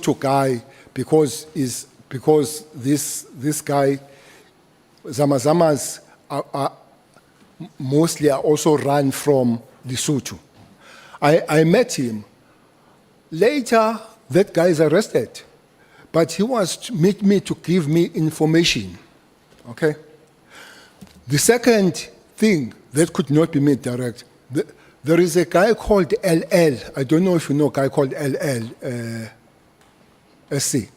to guy because this guy, Zama Zamas are mostly are also run from Lesotho. I met him. Later, that guy is arrested, but he was to meet me to give me information, okay? The second thing that could not be made direct, there is a guy called LL. I don't know if you know a guy called LL, SC.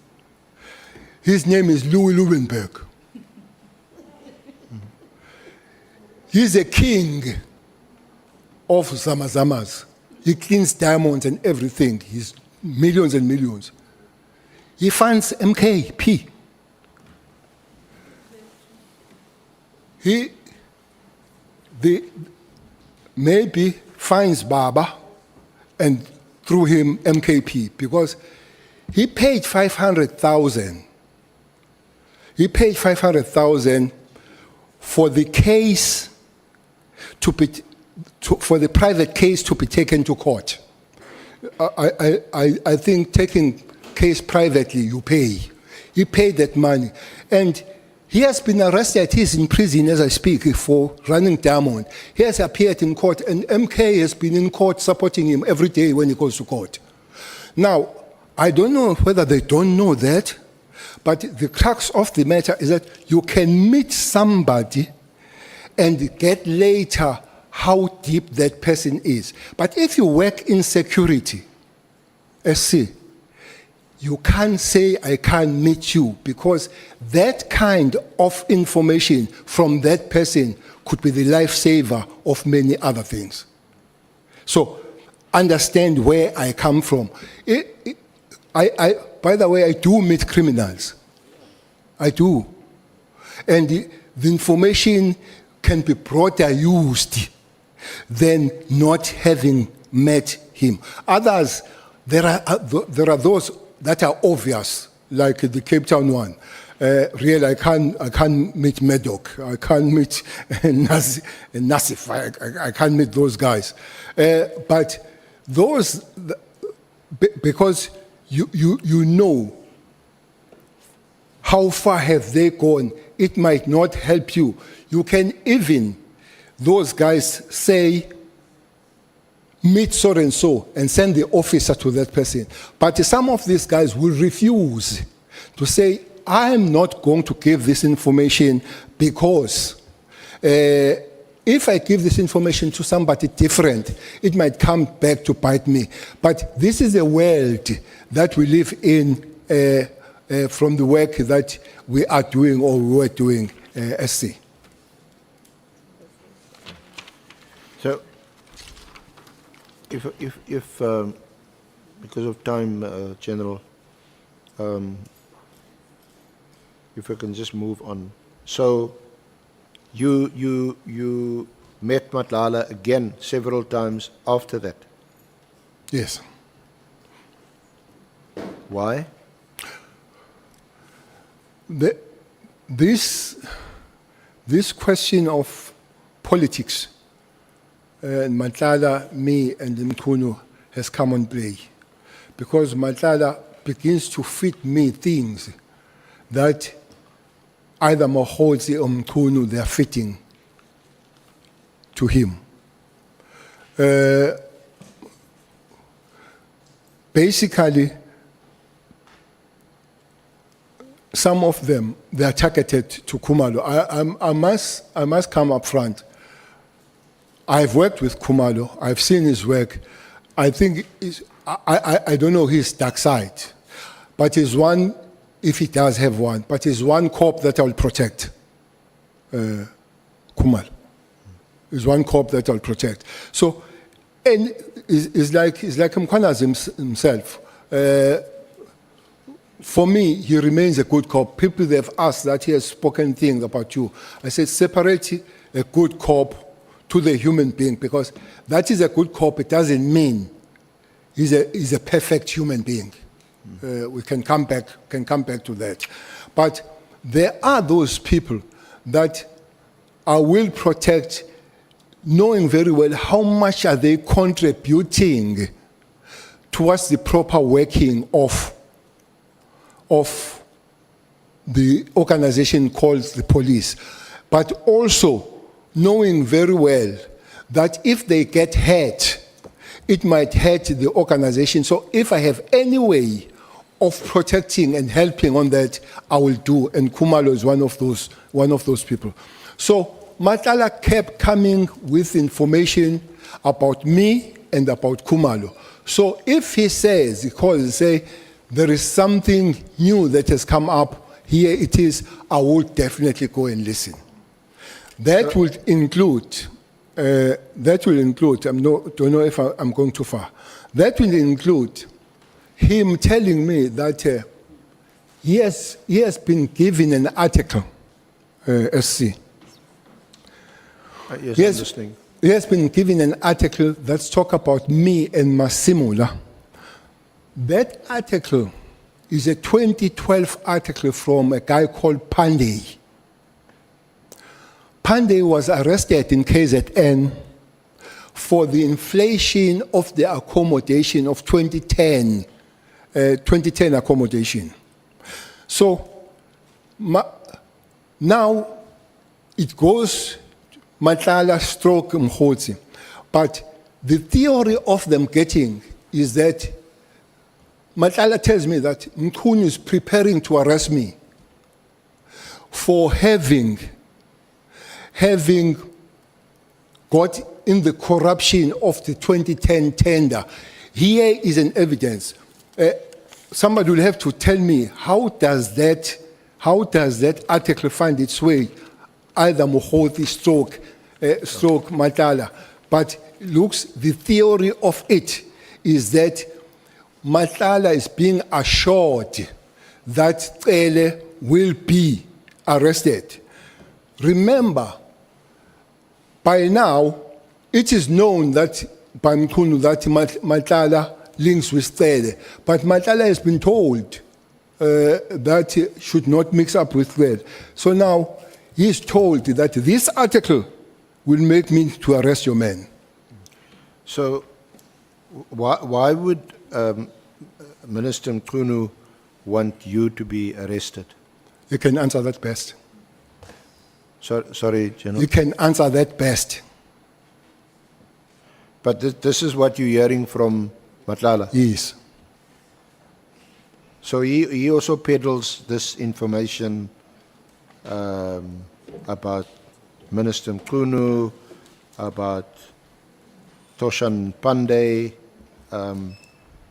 His name is Louis Lubenberg. He's a king of Zama Zamas. He cleans diamonds and everything. He's millions and millions. He funds MKP. He maybe finds Baba and through him MKP because he paid 500,000. He paid 500,000 for the case for the private case to be taken to court. I think taking case privately, you pay. He paid that money. And he has been arrested. He's in prison as I speak for running diamond. He has appeared in court, and MK has been in court supporting him every day when he goes to court. Now, I don't know whether they don't know that, but the crux of the matter is that you can meet somebody and get later how deep that person is. But if you work in security, SC, you can't say, I can't meet you, because that kind of information from that person could be the lifesaver of many other things. So understand where I come from. By the way, I do meet criminals. I do. And the information can be broader used than not having met him. Others, there are those that are obvious, like the Cape Town one. Really, I can't meet Medoc. I can't meet Nassif. I can't meet those guys. But those, because you know how far have they gone, it might not help you. You can even, those guys say, meet so-and-so and send the officer to that person. But some of these guys will refuse to say, I am not going to give this information because if I give this information to somebody different, it might come back to bite me. But this is a world that we live in from the work that we are doing or we were doing, SC. So, if because of time, General, if I can just move on. So, you met Matlala again several times after that? Yes. Why? This question of politics, Matlala, me, and Mkhunu has come on play. Because Matlala begins to feed me things that either Mohodzi or Mkhunu, they are fitting to him. Basically, some of them, they are targeted to Khumalo. I must come up front. I've worked with Khumalo. I've seen his work. I think I don't know his dark side, but he's one, if he does have one, but he's one corp that I will protect. Khumalo is one corp that I'll protect. So, and it's like Mkhwanazi himself. For me, he remains a good cop. People, they've asked that he has spoken things about you. I said, separate a good cop to the human being, because that is a good cop. It doesn't mean he's a perfect human being. We can come back to that. But there are those people that I will protect, knowing very well how much are they contributing towards the proper working of of the organization called the police, but also knowing very well that if they get hurt, it might hurt the organization. So if I have any way of protecting and helping on that, I will do. And Khumalo is one of those people. So Matala kept coming with information about me and about Khumalo. So if he says, he calls and say, there is something new that has come up, here it is, I will definitely go and listen. That would include, I don't know if I'm going too far. That will include him telling me that he has been given an article, SC. Yes, He I'm has, listening. he has been given an article that's talk about me and Masimula. That article is a 2012 article from a guy called Pandey. Pandey was arrested in KZN for the inflation of the accommodation of 2010 accommodation. So now it goes Matlala stroke Mkhotsi. But the theory of them getting is that Matlala tells me that Mkhunu is preparing to arrest me for having got in the corruption of the 2010 tender. Here is an evidence. Somebody will have to tell me how does that article find its way, either Mkhotsi stroke Matlala. But looks, the theory of it is that Matlala is being assured that Cele will be arrested. Remember, by now, it is known that by Mkhunu that Matlala links with Cele, but Matlala has been told that he should not mix up with Cele. So now he is told that this article will make me to arrest your man. So why would Minister Mkhunu want you to be arrested? You can answer that best. Sorry, General. You can answer that best. But this is what you're hearing from Matlala. Yes. So he also peddles this information about Minister Mkhunu, about Toshan Pandey.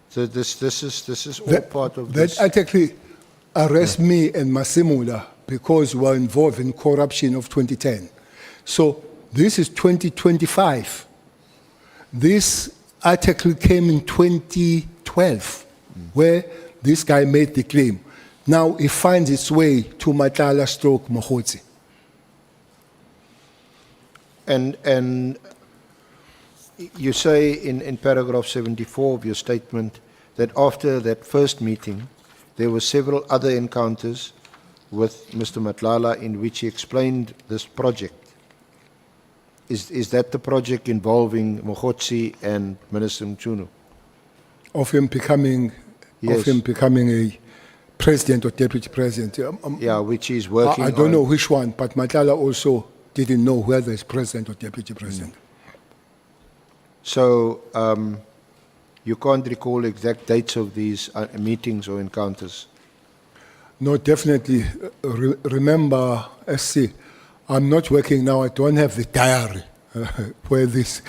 So this is all part of this. That article arrests me and Masimula because we were involved in corruption of 2010. So this is 2025. This article came in 2012, where this guy made the claim. Now it finds its way to Matlala stroke Mkhotsi. And you say in paragraph 74 of your statement that after that first meeting, there were several other encounters with Mr. Matlala in which he explained this project. Is that the project involving Mkhotsi and Minister Mkhunu? Of him becoming a president or deputy president. Yeah, which he's working I don't on. know which one, but Matlala also didn't know whether it's president or deputy president. So you can't recall exact dates of these meetings or encounters? No, definitely. Remember, SC, I'm not working now. I don't have the diary where these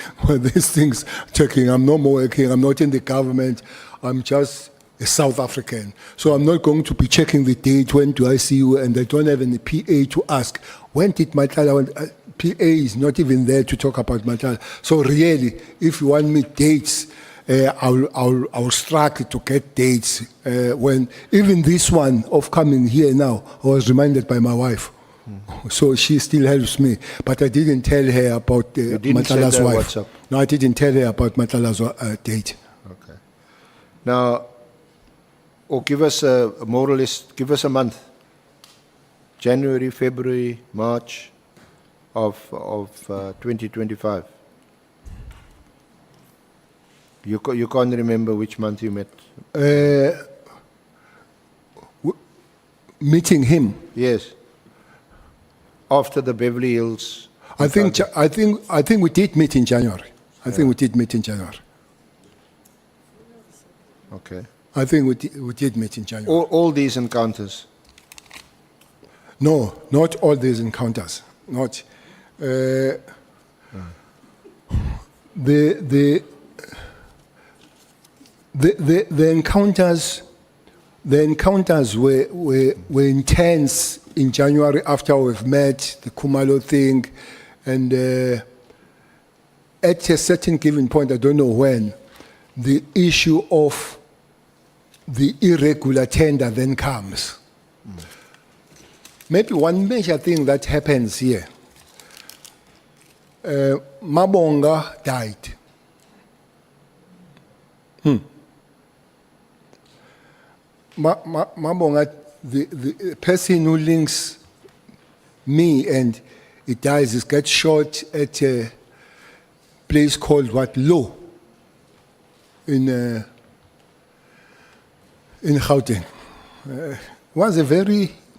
things are taking. I'm no more working. I'm not in the government. I'm just a South African. So I'm not going to be checking the date. When do I see you? And I don't have any PA to ask. When did Matlala? PA is not even there to talk about Matlala. So really, if you want me dates, I'll struggle to get dates. When even this one of coming here now, I was reminded by my wife. So she still helps me. But I didn't tell her about Matlala's wife. WhatsApp. No, I didn't tell her about Matlala's date. Okay. Now, or give us more or less, give us a month. January, February, March of 2025. You can't remember which month you met? meeting him. Yes. After the Beverly Hills. I think we did meet in January. I think we did meet in January. Okay. I think we did meet in January. All these encounters. No, not all these encounters. Not the encounters. The encounters were intense in January after we've met the Kumalo thing, and at a certain given point, I don't know when, the issue of the irregular tender then comes. Maybe one major thing that happens here, Mabonga died. Mabonga, the person who links me and he dies, he gets shot at a place called Low in Gauteng.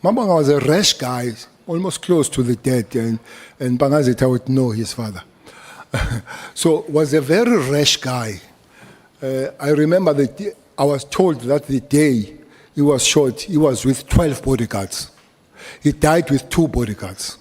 Mabonga was a rash guy, almost close to the dead, and Bangazita would know his father. So was a very rash guy. I remember that I was told that the day he was shot, he was with 12 bodyguards. He died with 2 bodyguards.